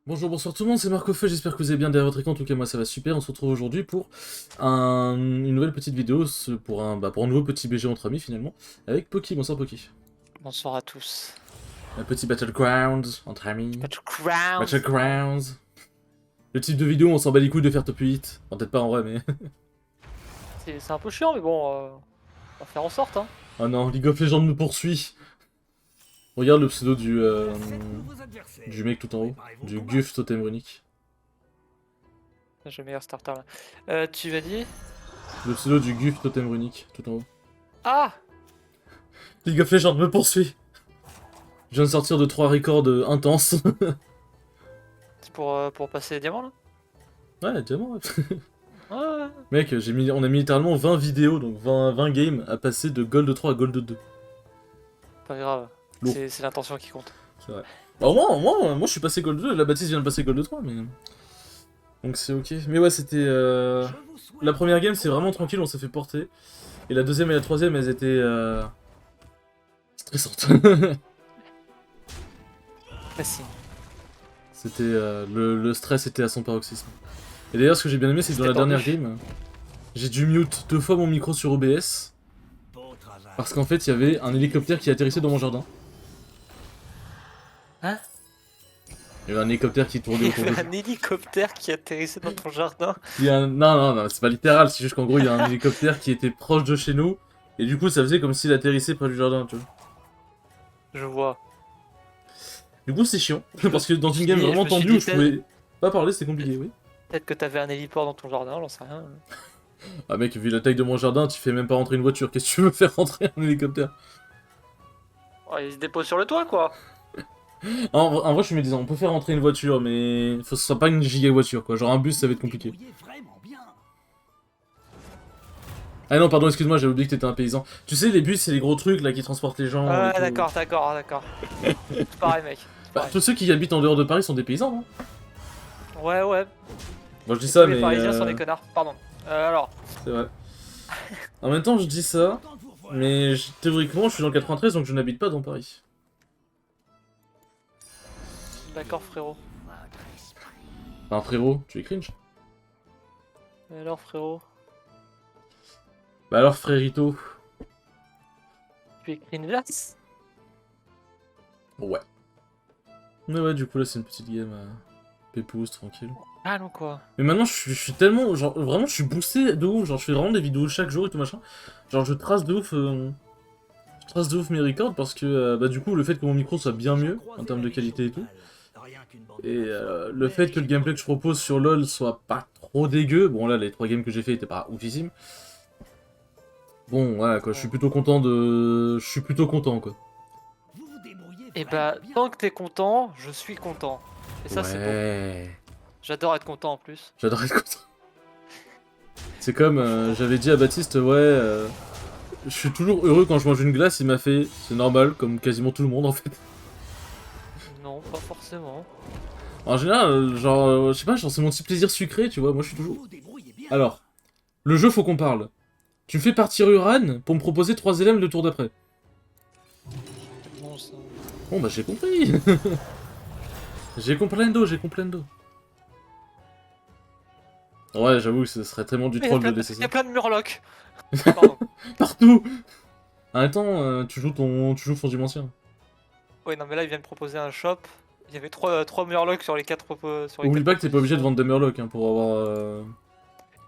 Bonjour, bonsoir tout le monde, c'est Marco Feu, j'espère que vous allez bien derrière votre écran, en tout cas moi ça va super, on se retrouve aujourd'hui pour une nouvelle petite vidéo, pour un nouveau petit BG entre amis finalement, avec Poki, bonsoir Poki. Bonsoir à tous. Un petit Battlegrounds entre amis, Battlegrounds. Battlegrounds. Le type de vidéo on s'en bat les couilles de faire top 8, enfin peut-être pas en vrai mais... C'est un peu chiant, mais bon, on va faire en sorte, hein. Oh non, League of Legends me poursuit. Regarde le pseudo du mec tout en haut, du Guf Totem Runic. J'ai le meilleur starter là. Tu m'as dit. Le pseudo du Guf Totem Runic, tout en haut. Ah. League of Legends me poursuit. Je viens de sortir de 3 records intenses. C'est pour passer les diamants là. Ouais, diamant, ouais. Ouais. Mec, on a mis littéralement 20 vidéos, donc 20 games à passer de Gold 3 à Gold 2. Pas grave. Lourd. C'est l'intention qui compte. C'est vrai. Bah, moi je suis passé Gold 2, la Baptiste vient de passer Gold 3, mais... Donc c'est ok. Mais ouais, c'était... La première game, c'est vraiment tranquille, on s'est fait porter. Et la deuxième et la troisième, elles étaient... stressantes. Facile. C'était... le stress était à son paroxysme. Et d'ailleurs, ce que j'ai bien aimé, c'est que dans la dernière game, j'ai dû mute 2 fois mon micro sur OBS. Parce qu'en fait, il y avait un hélicoptère qui atterrissait dans mon jardin. Hein? Il y avait un hélicoptère qui tournait autour de... Un hélicoptère qui atterrissait dans ton jardin. Non, c'est pas littéral, c'est juste qu'en gros, il y a un hélicoptère qui était proche de chez nous. Et du coup, ça faisait comme s'il atterrissait près du jardin, tu vois. Je vois. Du coup, c'est chiant. Parce que dans une game vraiment tendue où je pouvais pas parler, c'était compliqué, oui. Peut-être que t'avais un héliport dans ton jardin, j'en sais rien. Ah mec, vu la taille de mon jardin, tu fais même pas rentrer une voiture. Qu'est-ce que tu veux faire rentrer un hélicoptère? Oh, il se dépose sur le toit quoi. En vrai, je me disais, on peut faire rentrer une voiture, mais faut que ce soit pas une giga voiture, quoi. Genre un bus, ça va être compliqué. Ah non, pardon, excuse-moi, j'avais oublié que t'étais un paysan. Tu sais, les bus, c'est les gros trucs là qui transportent les gens. Ah d'accord. C'est pareil mec. Bah, tous ceux qui habitent en dehors de Paris sont des paysans, hein. Ouais. Bon, je dis ça, Tous mais... les Parisiens sont des connards. Pardon. Alors. C'est vrai. En même temps, je dis ça, mais théoriquement, je suis dans le 93, donc je n'habite pas dans Paris. D'accord frérot. Enfin, frérot, tu es cringe. Et alors frérot, Bah alors, frérito. tu écris une glace? Ouais. Mais ouais, du coup, là, c'est une petite game pépouze, tranquille. Ah non quoi. Mais maintenant, je suis tellement... Genre, vraiment, je suis boosté de ouf. Genre, je fais vraiment des vidéos chaque jour et tout machin. Genre, je trace de ouf... Je trace de ouf mes records parce que, bah, du coup, le fait que mon micro soit bien mieux, en termes de qualité et tout. Et le fait que le gameplay que je propose sur LoL soit pas trop dégueu. Bon, là, les 3 games que j'ai fait étaient pas oufissimes. Bon, voilà, quoi, je suis plutôt content de... Je suis plutôt content, quoi. Et bah, tant que t'es content, je suis content. Et ça, c'est beau. J'adore être content en plus. J'adore être content. C'est comme, j'avais dit à Baptiste, ouais, je suis toujours heureux quand je mange une glace, il m'a fait, c'est normal, comme quasiment tout le monde en fait. Non, pas forcément. En général, genre, je sais pas, genre c'est mon petit plaisir sucré, tu vois, moi je suis toujours... Alors, le jeu, faut qu'on parle. Tu me fais partir Uran pour me proposer 3 élèves le tour d'après. C'est bon ça. Bon bah j'ai compris. J'ai comprendo. Ouais, j'avoue que ce serait tellement du troll de laisser Il ça. y a plein de murlocs. Pardon. Partout. En même temps, tu joues Fondimensien. Ouais, non, mais là, il vient de proposer un shop. Il y avait 3 murlocs sur les 4 sur les Oublie 4 pas que t'es pas obligé de propositions. vendre des murlocs hein, pour avoir...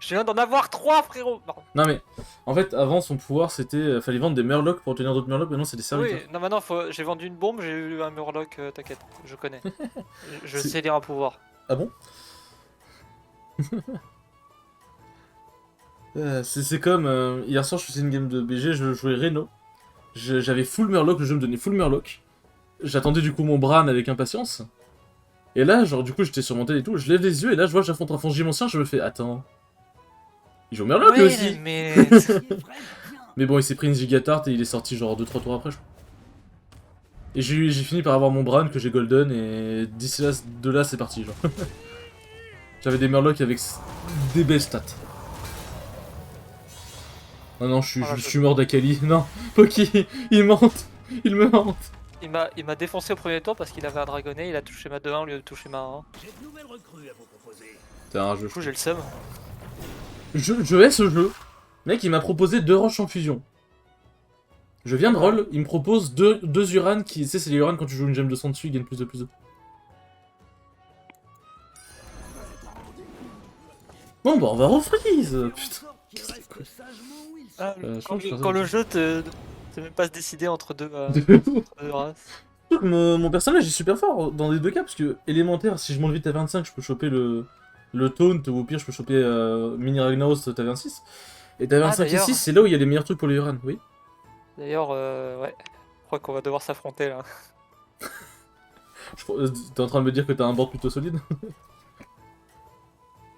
Je viens d'en avoir 3, frérot. Pardon. Non mais, en fait, avant son pouvoir c'était... fallait vendre des murlocs pour obtenir d'autres murlocs, maintenant c'est des serviteurs. Oui, non, maintenant, j'ai vendu une bombe, j'ai eu un murloc, t'inquiète, je connais. Je sais lire un pouvoir. Ah bon? C'est comme... hier soir je faisais une game de BG, je jouais Reno. J'avais full murloc, le jeu me donnait full murloc. J'attendais du coup mon Bran avec impatience. Et là, genre du coup j'étais sur mon tel et tout, je lève les yeux et là je vois j'affronte un Fongimensien, je me fais... Attends... Il joue murloc lui aussi. mais... Mais bon, il s'est pris une gigatarte et il est sorti genre 2-3 tours après, je crois. Et j'ai fini par avoir mon Bran que j'ai golden et d'ici là, de là c'est parti genre. J'avais des murlocs avec des belles stats. Non, je suis mort d'Akali. Non, Poki, il mente. Il me mente. il m'a défoncé au premier tour parce qu'il avait un dragonnet, il a touché ma 2-1 au lieu de toucher ma 1. C'est un jeu. Du coup j'ai le seum. Je hais ce jeu. Mec, il m'a proposé 2 roches en fusion. Je viens de roll, il me propose 2 Uran qui. Tu sais, c'est les Uran quand tu joues une gemme de sang dessus, ils gagnent plus de plus de. Bon, bah, on va refreeze. Putain. Ah, je quand le jeu te même pas se décider entre deux races. Mon personnage est super fort dans les deux cas, parce que élémentaire, si je monte vite à 25, je peux choper le taunt, ou au pire, je peux choper Mini Ragnaros, t'as 26. Et t'as 25 et 6, c'est là où il y a les meilleurs trucs pour les Uran, oui. D'ailleurs, ouais, je crois qu'on va devoir s'affronter là. T'es en train de me dire que t'as un board plutôt solide?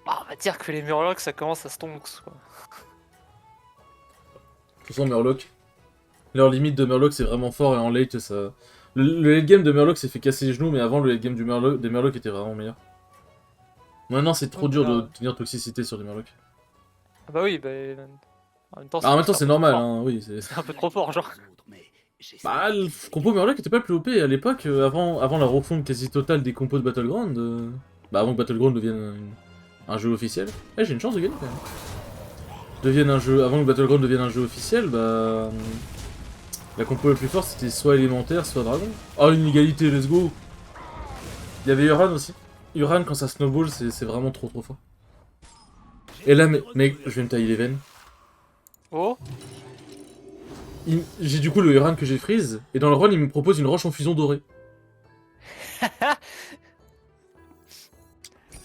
Ah, on va dire que les Murlocs ça commence à stonks quoi. De toute façon, Murloc. Leur limite de Murloc c'est vraiment fort et en late ça. Le late game de Murloc s'est fait casser les genoux, mais avant le late game des Murloc était vraiment meilleur. Maintenant c'est trop dur de tenir toxicité sur des Murloc. Ah bah oui, bah. En même temps c'est normal, hein, oui. C'est un peu trop fort, genre. Bah, le compo Murloc était pas le plus OP à l'époque, avant la refonte quasi totale des compos de Battleground. Bah, avant que Battleground devienne un jeu officiel. Eh, j'ai une chance de gagner quand même. Avant que Battleground devienne un jeu officiel, bah. La compo la plus forte c'était soit élémentaire, soit dragon. Oh, une égalité, let's go! Il y avait Uran aussi. Uran, quand ça snowball, c'est vraiment trop fort. Et là, mec, je vais me tailler les veines. Oh! J'ai du coup le Uran que j'ai freeze, et dans le run, il me propose une roche en fusion dorée.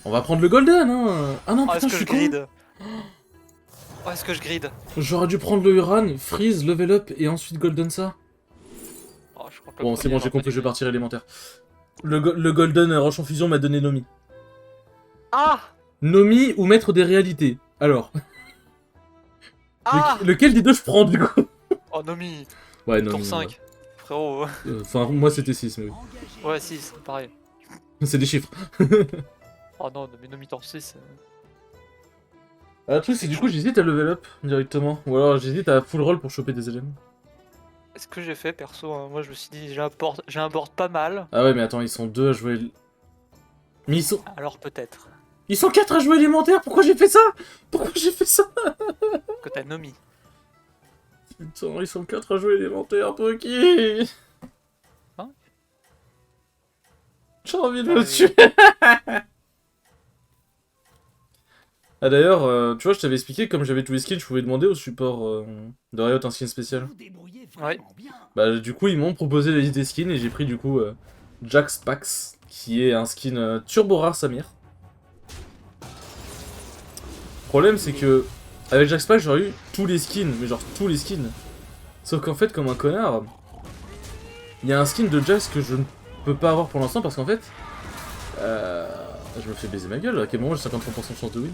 On va prendre le golden, hein! Ah non, putain, je suis con! Oh, est-ce que je grid? J'aurais dû prendre le Uran, freeze, level up, et ensuite golden ça. Oh, je crois que bon, c'est bon, j'ai compris, je vais partir élémentaire. Le golden roche en fusion m'a donné Nomi. Ah! Nomi ou maître des réalités? Alors. Ah! Lequel des deux je prends du coup? Oh, Nomi! Ouais, Nomi. Tour 5. Ouais. Frérot. Enfin, moi c'était 6, mais oui. Ouais, 6, pareil. C'est des chiffres. Oh non, mais Nomi tour 6. Le truc, c'est du coup, j'hésite à level up directement. Ou alors j'hésite à full roll pour choper des éléments. Est-ce que j'ai fait perso hein. Moi je me suis dit, j'ai un board pas mal. Ah ouais, mais attends, ils sont 2 à jouer. Mais ils sont. Alors peut-être. Ils sont 4 à jouer élémentaire, pourquoi j'ai fait ça? Pourquoi j'ai fait ça? Que t'as Nomi. Putain, ils sont 4 à jouer élémentaire, toi qui? Hein? J'ai envie de le tuer. Ah d'ailleurs, tu vois, je t'avais expliqué, comme j'avais tous les skins, je pouvais demander au support de Riot un skin spécial. Ouais. Bah du coup, ils m'ont proposé la liste des skins et j'ai pris du coup Jax Pax, qui est un skin turbo rare Samir. Le problème c'est que, avec Jax Pax, j'aurais eu tous les skins, mais genre tous les skins. Sauf qu'en fait, comme un connard, il y a un skin de Jax que je ne peux pas avoir pour l'instant parce qu'en fait, je me fais baiser ma gueule, à quel moment j'ai 53% de chance de win?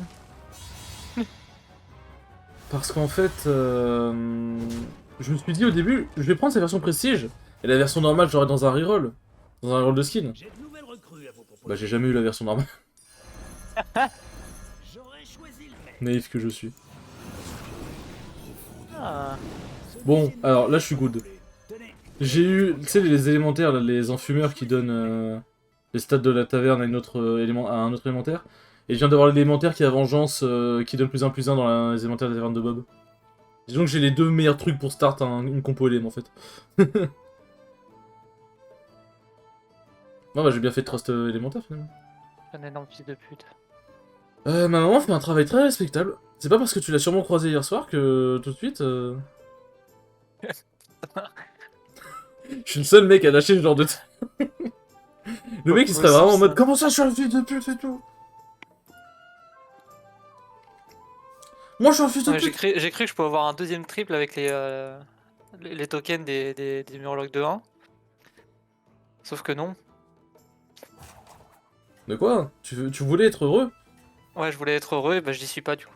Parce qu'en fait, je me suis dit au début, je vais prendre sa version prestige, et la version normale j'aurai dans un reroll, dans un reroll de skin. Bah j'ai jamais eu la version normale. Naïf que je suis. Bon, alors là je suis good. J'ai eu, tu sais, les élémentaires, là, les enfumeurs qui donnent les stats de la taverne à, un autre élémentaire. Et je viens d'avoir l'élémentaire qui a vengeance, qui donne +1/+1 dans les élémentaires de la taverne de Bob. Disons que j'ai les deux meilleurs trucs pour start une compo élème en fait. Non bah j'ai bien fait de trust élémentaire finalement. Un énorme fils de pute. Ma maman fait un travail très respectable. C'est pas parce que tu l'as sûrement croisé hier soir que tout de suite... Je suis le seul mec à lâcher ce genre de... Le mec il serait vraiment en mode comment ça je suis un fils de pute et tout. Moi je suis un fils de pute. J'ai cru que je pouvais avoir un deuxième triple avec les tokens des Murlocs de 1. Sauf que non. De quoi? Tu voulais être heureux? Ouais, je voulais être heureux et bah je n'y suis pas du coup.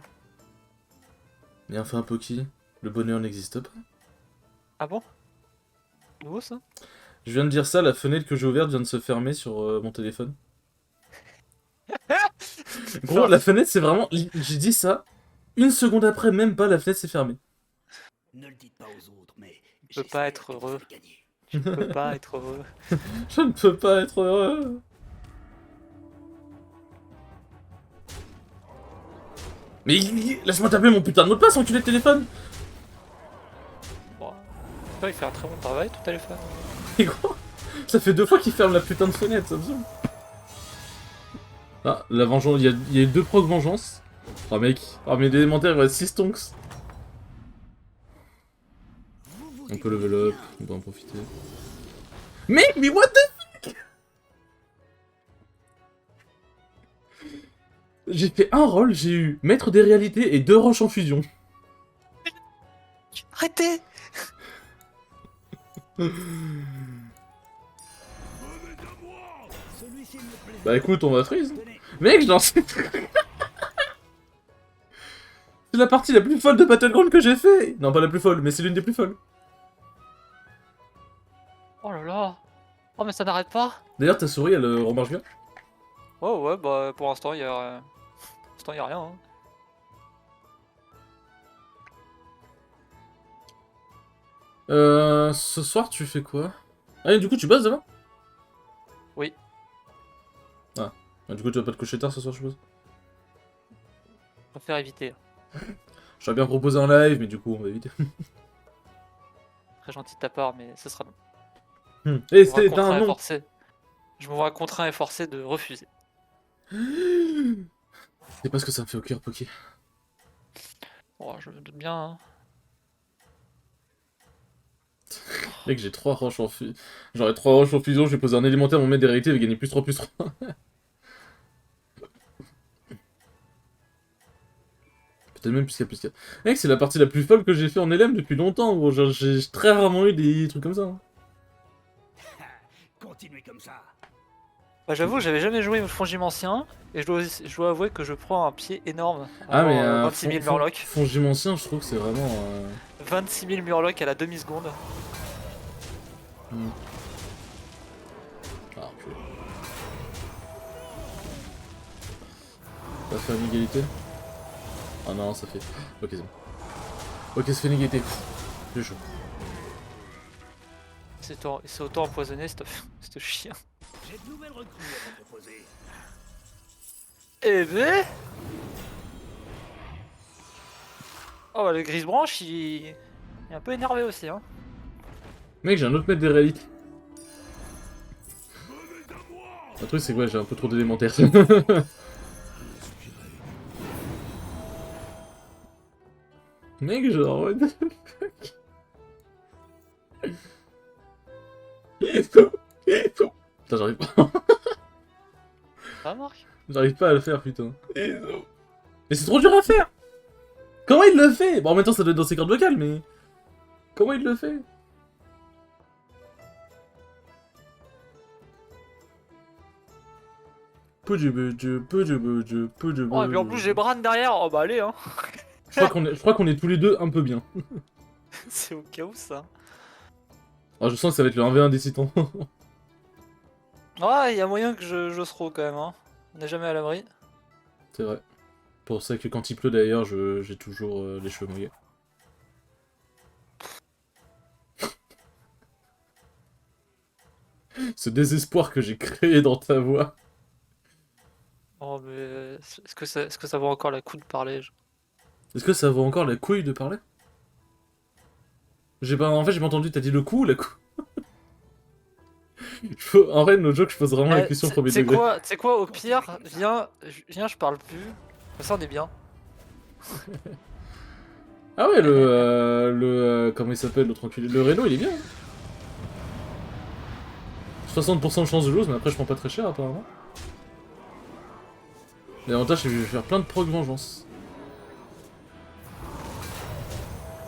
Bien fait un Poki, le bonheur n'existe pas. Ah bon? Nouveau ça? Je viens de dire ça, la fenêtre que j'ai ouverte vient de se fermer sur mon téléphone. Gros, la fenêtre c'est vraiment... J'ai dit ça, une seconde après, même pas, la fenêtre s'est fermée. Ne le dites pas aux autres, mais... Tu peux pas être heureux. Je ne peux pas être heureux. Je ne peux pas être heureux. Mais laisse-moi taper mon putain de mot de passe, enculé de téléphone. Bon. Toi, il fait un très bon travail, ton téléphone. Et gros, ça fait 2 fois qu'il ferme la putain de fenêtre, ça me saoule. Ah, la vengeance, il y a 2 procs vengeance. Oh mec, oh mes élémentaires il reste 6 tonks. On peut level up, on peut en profiter. Mec, mais what the fuck? J'ai fait un rôle, j'ai eu maître des réalités et 2 roches en fusion. Arrêtez! Bah écoute, on va freeze. Mec, j'en sais. C'est la partie la plus folle de Battleground que j'ai fait. Non, pas la plus folle, mais c'est l'une des plus folles. Oh là là! Oh, mais ça n'arrête pas! D'ailleurs, ta souris, elle remarche bien. Ouais, ouais, bah pour l'instant, il y a. Pour l'instant, il y a rien. Hein. Ce soir, tu fais quoi? Ah, et du coup, tu bosses demain? Oui. Ah, du coup, tu vas pas te coucher tard ce soir, je suppose. Je préfère éviter. J'aurais bien proposé un live, mais du coup, on va éviter. Très gentil de ta part, mais ce sera non. Et Je me vois c'était un contraint et nom. forcé. Je me vois contraint et forcé de refuser. C'est pas ce que ça me fait au cœur, Poké. Oh, je me doute bien. Hein. Mec, j'ai 3 roches en fusion. J'aurais 3 roches en fusion, je vais poser un élémentaire, mon maître des réalités, il va gagner plus 3 plus 3. Peut-être même plus 4 plus 4. Mec, c'est la partie la plus folle que j'ai fait en LM depuis longtemps, gros. Genre, j'ai très rarement eu des trucs comme ça. Hein. Continuez comme ça. Bah, j'avoue, j'avais jamais joué au Fongime ancien, et je dois avouer que je prends un pied énorme. Ah, mais 26 000 Murlocs. Fongime ancien, je trouve que c'est vraiment. 26 000 Murlocs à la demi-seconde. Ah, ok. Ça fait une égalité? Ah non, ça fait. Ok, c'est bon. Ok, ça fait une égalité. J'ai chaud. C'est autant empoisonné, ce chien. J'ai de nouvelles recrues à vous proposer. Eh ben. Oh, bah, le Grisebranche, il est un peu énervé aussi, hein. Mec, j'ai un autre maître des réalités. Le truc, c'est que ouais, j'ai un peu trop d'élémentaires. Mec, genre, what the fuck? Putain, j'arrive pas. Ça marque. J'arrive pas à le faire, putain. Mais c'est trop dur à faire! Comment il le fait? Bon, en même temps, ça doit être dans ses cordes vocales, mais. Comment il le fait? Oh, et puis en plus, j'ai Bran derrière. Oh, bah, allez, hein. Je crois qu'on est tous les deux un peu bien. C'est au cas où ça. Ah, je sens que ça va être le 1v1 des titans. Ouais, il y a moyen que je throw quand même, hein. On n'est jamais à l'abri. C'est vrai. Pour ça que quand il pleut d'ailleurs, j'ai toujours les cheveux mouillés. Ce désespoir que j'ai créé dans ta voix. Oh, mais est-ce que ça vaut encore la coup de parler? Est-ce que ça vaut encore la couille de parler? J'ai pas... En fait, j'ai pas entendu, t'as dit le coup ou la coup? En vrai, no joke, je pose vraiment la question premier degré. C'est quoi, au pire, viens, je parle plus. Comme ça, on est bien. Ah ouais, comment il s'appelle, l'autre enculé? Le Reno, il est bien. 60% de chance de lose, mais après, je prends pas très cher, apparemment. L'avantage, c'est que je vais faire plein de proc vengeance.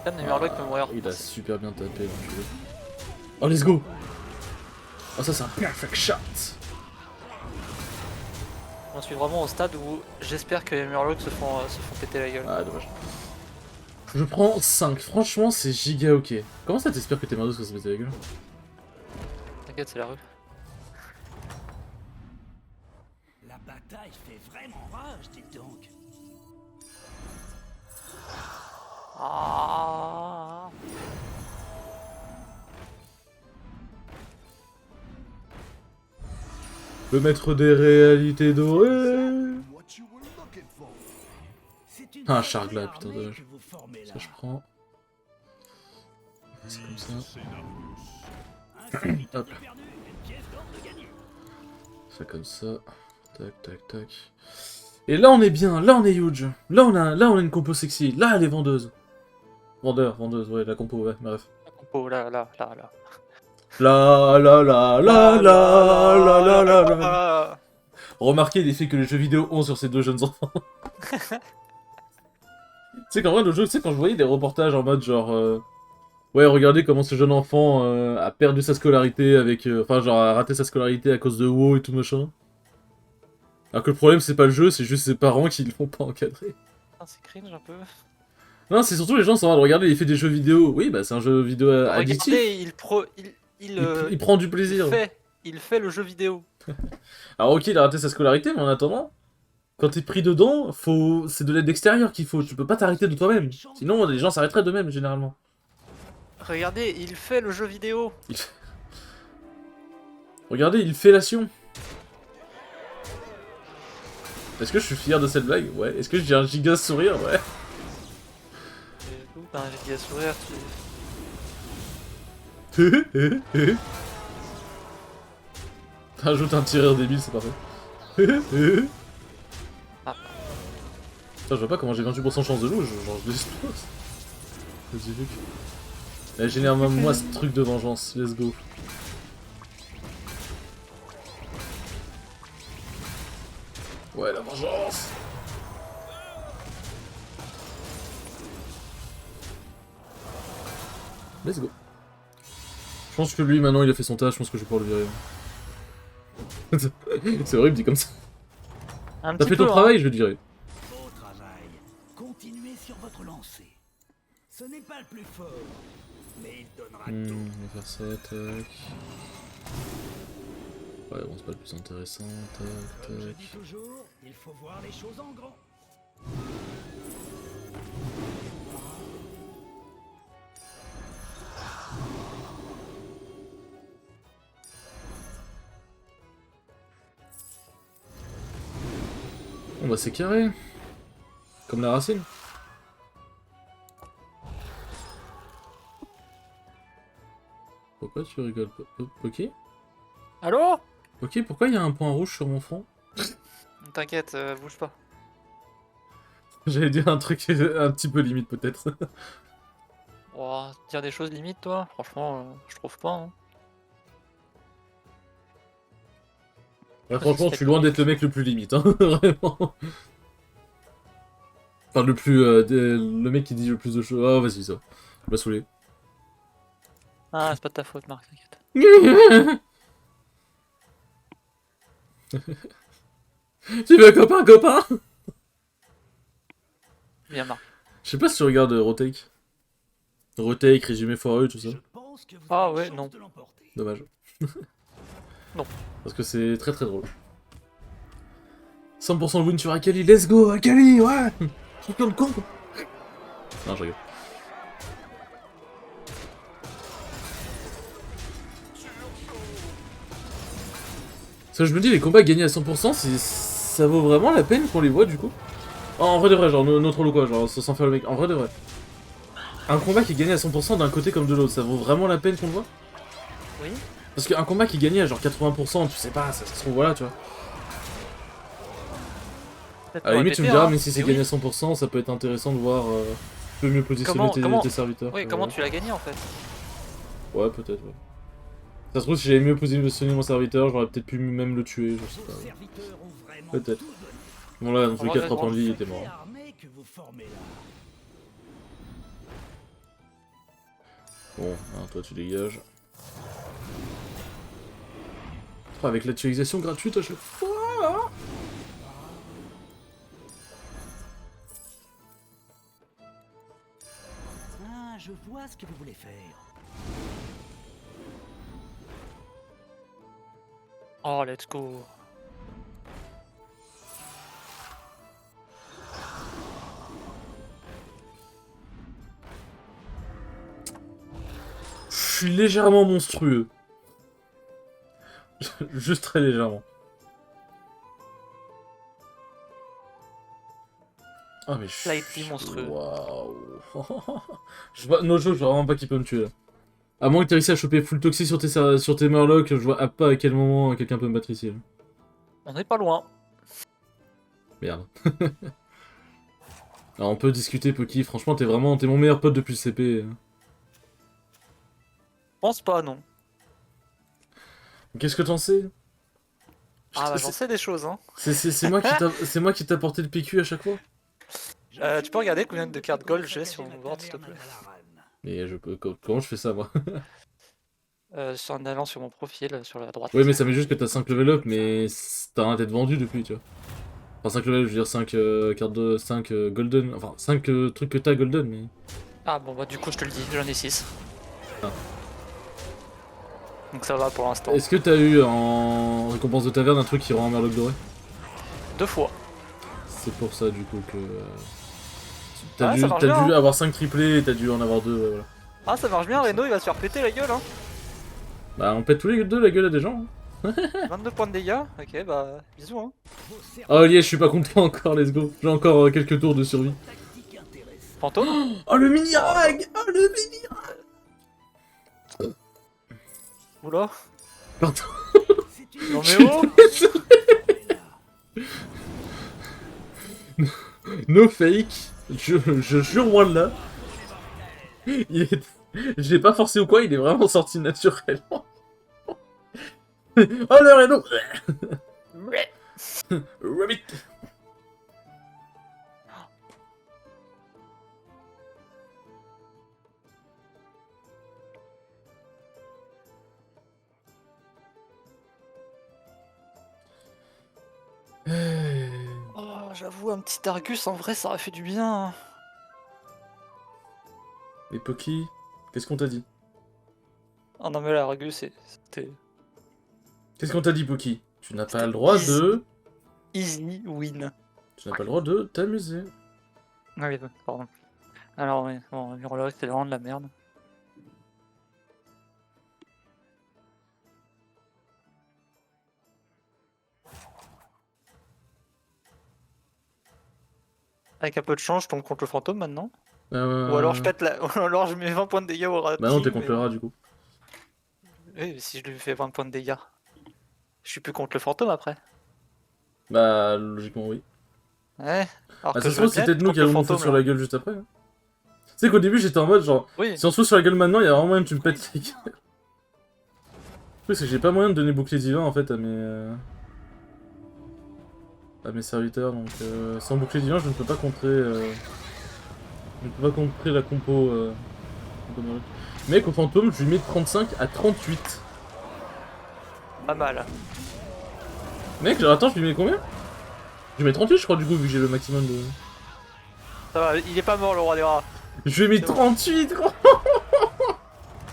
Yann, les Murlocs peut mourir. Il a super bien tapé, l'enculé. Oh, let's go! Oh, ça, c'est un perfect shot! On suis vraiment au stade où j'espère que les Murlocs se font péter la gueule. Ah, dommage. Je prends 5. Franchement, c'est giga ok. Comment ça t'espères que tes merdos vont se péter la gueule? T'inquiète, c'est la rue. La bataille fait vraiment rage, dites donc. Ah. Le maître des réalités dorées. Ah, un Chargla, putain, dommage. Ça, je prends. C'est comme ça. Hop. Ça comme ça. Tac, tac, tac. Et là, on est bien. Là, on est huge. Là, on a une compo sexy. Là, elle est vendeuse. Vendeuse, ouais, la compo, ouais, bref. La compo, là. La la la la la la la la la. Remarquez l'effet que les jeux vidéo ont sur ces deux jeunes enfants. Tu sais qu'en vrai, le jeu, tu sais, quand je voyais des reportages en mode genre... ouais, regardez comment ce jeune enfant a perdu sa scolarité avec... Enfin, genre, a raté sa scolarité à cause de WoW et tout machin. Alors que le problème, c'est pas le jeu, c'est juste ses parents qui l'ont pas encadré. Ah, c'est cringe un peu. Non, c'est surtout les gens sont en train de regarder l'effet des jeux vidéo. Oui, bah c'est un jeu vidéo addictif. Regardez, Il prend du plaisir. il fait le jeu vidéo. Alors ok, il a raté sa scolarité, mais en attendant, quand t'es pris dedans, c'est de l'aide extérieure qu'il faut. Tu peux pas t'arrêter de toi-même. Sinon, les gens s'arrêteraient d'eux-mêmes, généralement. Regardez, il fait le jeu vidéo. Regardez, il fait l'action. Est-ce que je suis fier de cette blague? Ouais. Est-ce que j'ai un giga sourire? Ouais. T'as un giga sourire, Rajoute un tireur débile, c'est parfait. Ah. Putain, je vois pas comment j'ai 28% de chance de loup, genre je l'explose. Vas-y, Luc. Allez, génère-moi ce truc de vengeance, let's go. Ouais, la vengeance. Let's go. Je pense que lui, maintenant, il a fait son tâche, je pense que je vais pouvoir le virer. C'est horrible dit comme ça. T'as fait ton travail, je vais te virer. Beau travail. Continuez sur votre lancée. Ce n'est pas le plus fort, mais il donnera tout. On va faire ça, tac. Ouais, bon, c'est pas le plus intéressant, tac, Comme je tac. dis toujours, il faut voir les choses en grand. Bon bah c'est carré. Comme la racine. Pourquoi tu rigoles pas? Ok. Allô? Ok, pourquoi il y a un point rouge sur mon front? T'inquiète, bouge pas. J'allais dire un truc un petit peu limite peut-être. Oh, dire des choses limites, toi? Franchement, je trouve pas. Hein. Ouais, franchement, je suis loin d'être le mec le plus limite, hein, vraiment. Enfin, le plus... le mec qui dit le plus de choses... Oh, vas-y, ça. Je m'a saoulé. Ah, c'est pas de ta faute, Marc, t'inquiète. Tu veux un copain? Bien, Marc. Je sais pas si tu regardes Retake. Retake, résumé foireux, tout ça. Je pense que vous Ah avez ouais, chance non. de l'emporter. Dommage. Non. Parce que c'est très très drôle. 100% de win sur Akali, let's go Akali, ouais. Truc comme con. Non, je rigole. Ça, je me dis, les combats gagnés à 100%, ça vaut vraiment la peine qu'on les voit du coup. Oh, en vrai de vrai, genre, notre lot quoi, genre, sans faire le mec, en vrai de vrai. Un combat qui est gagné à 100% d'un côté comme de l'autre, ça vaut vraiment la peine qu'on le voit? Oui. Parce qu'un combat qui est gagné à genre 80%, tu sais pas, ça se trouve, voilà, tu vois. À la limite, tu me diras, mais si c'est gagné à 100%, ça peut être intéressant de voir un peu mieux positionner tes serviteurs. Oui, comment tu l'as gagné en fait? Ouais, peut-être, ouais. Ça se trouve, si j'avais mieux positionné mon serviteur, j'aurais peut-être pu même le tuer, je sais Vos pas. serviteurs ont vraiment Peut-être. tout donné. Bon là, dans tous les cas, Ouais, 3 points de vie, il était mort. Sacrée armée que vous formez là. Bon, hein, toi tu dégages. Oh, avec l'actualisation gratuite à chaque fois. Ah, je vois ce que vous voulez faire. Oh, let's go. Je suis légèrement monstrueux. Juste très légèrement. Ah mais Slightly monstrueux. Waouh. No joke, je vois vraiment pas qui peut me tuer là. À moins que t'aies réussi à choper full toxic sur tes Murlocs, je vois pas à quel moment quelqu'un peut me battre ici. Là. On n'est pas loin. Merde. Alors on peut discuter Poki, franchement t'es mon meilleur pote depuis le CP. Pense pas, non. Qu'est-ce que t'en sais? Ah bah j'en sais des choses, hein. C'est moi qui t'ai apporté le PQ à chaque fois. Tu peux regarder combien de cartes gold j'ai sur mon board, s'il te plaît. Mais comment je fais ça moi? En allant sur mon profil, sur la droite. Oui mais ça met juste que t'as 5 level up, mais t'as un d'être vendu depuis, tu vois. Enfin 5 level, je veux dire 5 cartes de 5 golden, enfin 5 trucs que t'as golden, mais... Ah bon bah du coup je te le dis, j'en ai 6. Ah. Donc ça va pour l'instant. Est-ce que t'as eu en récompense de taverne un truc qui rend un Murloc doré? 2 fois. C'est pour ça du coup que... Ah, T'as ça marche dû bien, hein. avoir 5 triplés et t'as dû en avoir 2, ouais, voilà. Ah ça marche bien, Reno il va se faire péter la gueule, hein. Bah on pète tous les deux la gueule à des gens. Hein. 22 points de dégâts, ok bah bisous, hein. Oh yeah, je suis pas content encore, let's go. J'ai encore quelques tours de survie. Fantôme. Oh le mini-rag. Oh le mini. Oula. Pardon. Non mais oh. No fake. Je jure moi là. Je l'ai pas forcé ou quoi, il est vraiment sorti naturellement. Oh le Reno. Rabbit. Oh, j'avoue, un petit Argus en vrai ça aurait fait du bien. Et Poki, qu'est-ce qu'on t'a dit? Oh non mais là, Argus c'était Qu'est-ce qu'on t'a dit Poki? Tu n'as pas le droit de... easy win. Tu n'as pas le droit de t'amuser. Ah oui, pardon. Alors oui, bon, Murloc c'est vraiment de la merde. Avec un peu de chance, je tombe contre le fantôme maintenant. Ou alors je pète la... Ou alors je mets 20 points de dégâts au rat. Bah non, t'es contre le rat du coup. Oui, si je lui fais 20 points de dégâts. Je suis plus contre le fantôme après. Bah logiquement oui. Ouais. Alors Bah que ça se je trouve veux c'est bien peut-être nous contre qui le allons nous fantôme, foutre sur là. la gueule juste après. Hein. Tu sais qu'au début j'étais en mode genre, Oui. si on se fout sur la gueule maintenant, il y a vraiment moyen que tu me pètes les gueules. Parce que j'ai pas moyen de donner bouclier divin en fait à mes serviteurs, donc sans bouclier divin je ne peux pas contrer, je ne peux pas contrer la compo. Mec au fantôme je lui mets de 35 à 38. Pas mal. Mec attends je lui mets combien? Je lui mets 38 je crois du coup vu que j'ai le maximum de... Ça va, il est pas mort le roi des rats. Je lui ai mis C'est bon. 38 gros.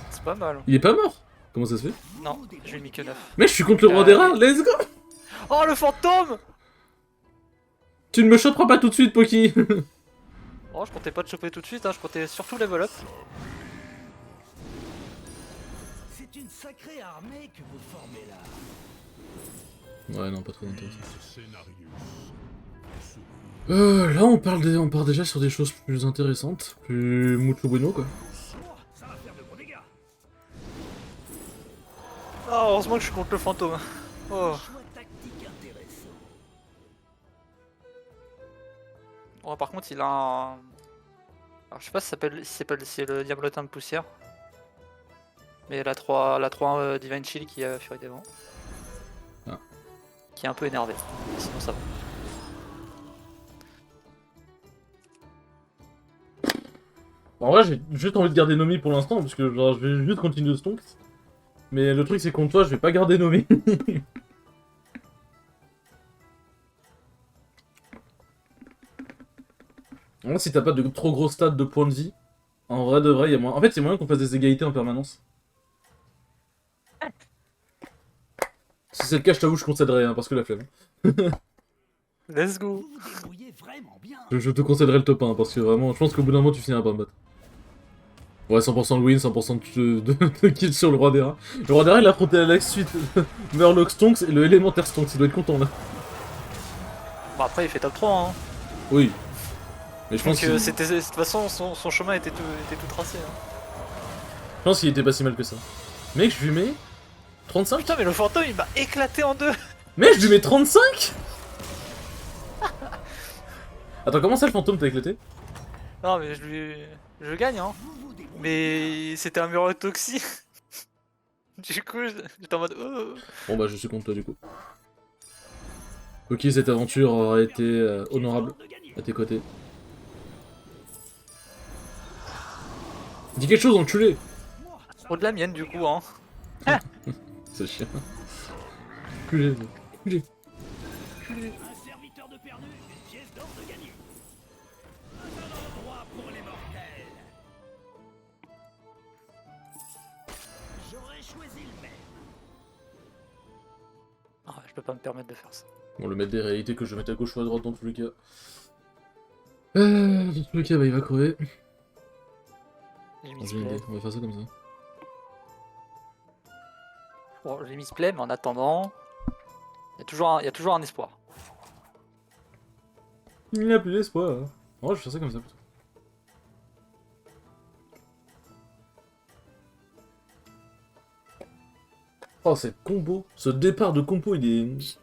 C'est pas mal. Il est pas mort? Comment ça se fait? Non, je lui ai mis que 9. Mec je suis contre le roi des rats, let's go. Oh le fantôme! Tu ne me choperas pas tout de suite Poki. Oh, je comptais pas te choper tout de suite, hein, je comptais surtout level up. C'est une sacrée armée que vous formez là. Ouais non pas trop intéressant. Là on part déjà sur des choses plus intéressantes, plus mucho bueno quoi. Ça va faire de gros dégâts. Oh, heureusement que je suis contre le fantôme. Oh. Choix tactique intéressant. Oh, par contre, il a un... Alors, je sais pas si c'est le diablotin de poussière. Mais la 3 Divine Shield qui a Fury des Vents. Ah. Qui est un peu énervé. Sinon ça va. En vrai j'ai juste envie de garder Nomi pour l'instant parce que genre je vais juste continuer de stonks. Mais le truc c'est contre toi je vais pas garder Nomi. En vrai si t'as pas de trop gros stats de points de vie, en vrai de vrai il y a moyen... En fait il y a moyen qu'on fasse des égalités en permanence. Si c'est le cas je t'avoue je concéderais hein, parce que la flemme. Let's go. Vous vous débrouillez vraiment bien. Je te concéderais le top 1 parce que vraiment je pense qu'au bout d'un moment tu finiras par me battre. Ouais 100% de win, 100% de kill sur le roi des rats. Le roi des rats il a affronté à la suite Murloc Stonks et le élémentaire Stonks, il doit être content là. Bon après il fait top 3 hein. Oui. Mais je pense Donc qu'il c'était, de toute façon, son chemin était tout tracé. Hein. je pense qu'il était pas si mal que ça. Mec, je lui mets 35. Putain, mais le fantôme il m'a éclaté en deux. Mec, je lui mets 35. Attends, comment ça le fantôme t'a éclaté? Non, mais je gagne, hein. Mais c'était un mur toxique. Du coup, j'étais en mode. Oh. Bon bah je suis contre toi du coup. Ok, cette aventure aura été honorable à tes côtés. Dis quelque chose, enculé! Trop de la mienne, du coup, hein. C'est chiant. Enculé, enculé. Un serviteur de perdu, une pièce d'or de gagné. Un endroit pour les mortels. J'aurais choisi le même. Ah, je peux pas me permettre de faire ça. Bon, le mettre des réalités que je mette à gauche ou à droite dans tous les cas. Dans tous les cas, bah il va crever. J'ai Oh, mis j'ai une play. idée, on va faire ça comme ça. Bon, j'ai mis play, mais en attendant, il y a toujours un espoir. Il n'a plus d'espoir. Oh, je vais faire ça comme ça plutôt. Oh, cette combo, ce départ de compo, il est...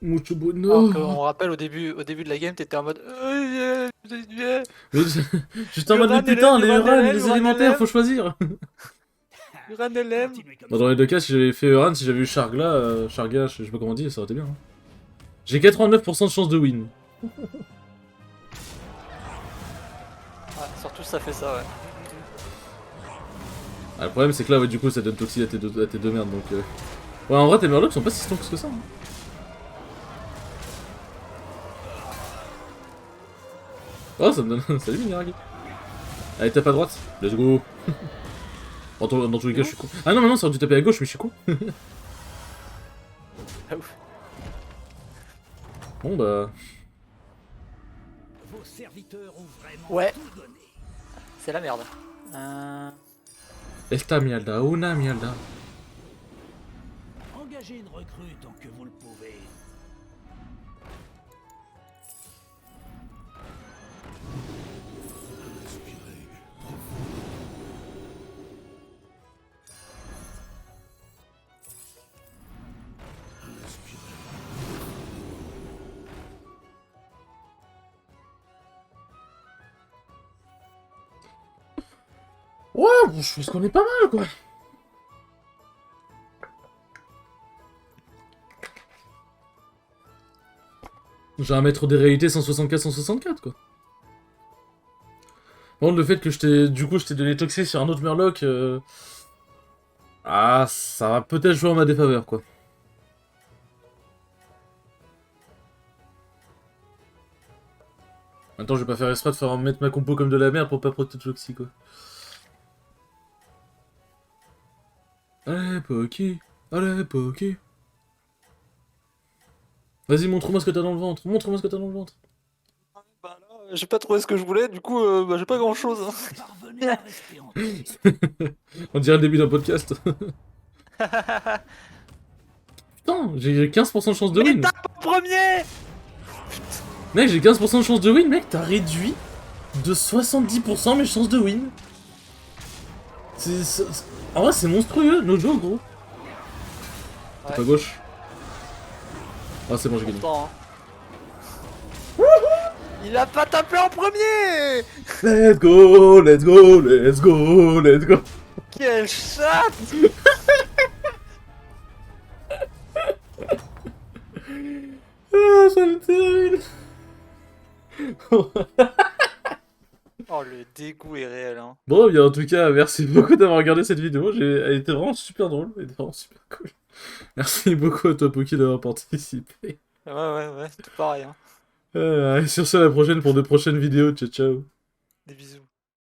Mucho bueno. Alors qu'on rappelle au début de la game, t'étais en mode. Mais j'étais en mode, mais putain, les Uran, les élémentaires, faut choisir. Uran LM. Continuez comme Bah, dans les deux cas, si j'avais fait Uran, si j'avais eu Chargla, Charga, je sais pas comment on dit, ça aurait été bien. Hein. J'ai 89% de chance de win. Ouais, surtout ça fait ça, ouais. Ah, le problème, c'est que là, ouais, du coup, ça donne toxique à tes deux merdes, donc... Ouais, en vrai, tes murlocs sont pas si stonks que ça. Hein. Oh, ça me donne... Salut, Minaragi. Allez, tape à droite. Let's go. Dans tous les cas, je suis con. Ah non, mais non, ça aurait dû taper à gauche, mais je suis con. Ah ouf. Bon, bah... vos serviteurs ont vraiment Ouais. tout donné. C'est la merde. Esta mierda, una mierda. Engagez une recrue tant que vous le pouvez. Ouais, je pense qu'on est pas mal, quoi. J'ai un mètre des réalités 164, quoi. Bon, le fait que je t'ai donné toxé sur un autre Murloc, ah, ça va peut-être jouer en ma défaveur, quoi. Maintenant, je vais pas faire exprès de faire mettre ma compo comme de la merde pour pas protéger Toxi, quoi. Allez, Poki. Allez, Poki. Vas-y, montre-moi ce que t'as dans le ventre. Montre-moi ce que t'as dans le ventre. Bah là, j'ai pas trouvé ce que je voulais, du coup, bah, j'ai pas grand chose. Parvenez à rester en vie. On dirait le début d'un podcast. Putain, j'ai 15% de chance de Mais win. tape en premier. Mec, j'ai 15% de chance de win, mec. T'as réduit de 70% mes chances de win. En vrai, c'est monstrueux, no joke, gros. Ouais. Tape à gauche. Ah, c'est bon, j'ai gagné. Pourtant, hein. Il a pas tapé en premier. Let's go, let's go, let's go, let's go. Quelle chatte. Ah, ça me terrible. Oh, le dégoût est réel, hein. Bon, bien, en tout cas, merci beaucoup d'avoir regardé cette vidéo. Elle était vraiment super drôle, elle était vraiment super cool. Merci beaucoup à toi, Poki, d'avoir participé. Ouais, c'est tout pareil, hein. Allez, sur ce, à la prochaine pour de prochaines vidéos. Ciao, ciao. Des bisous.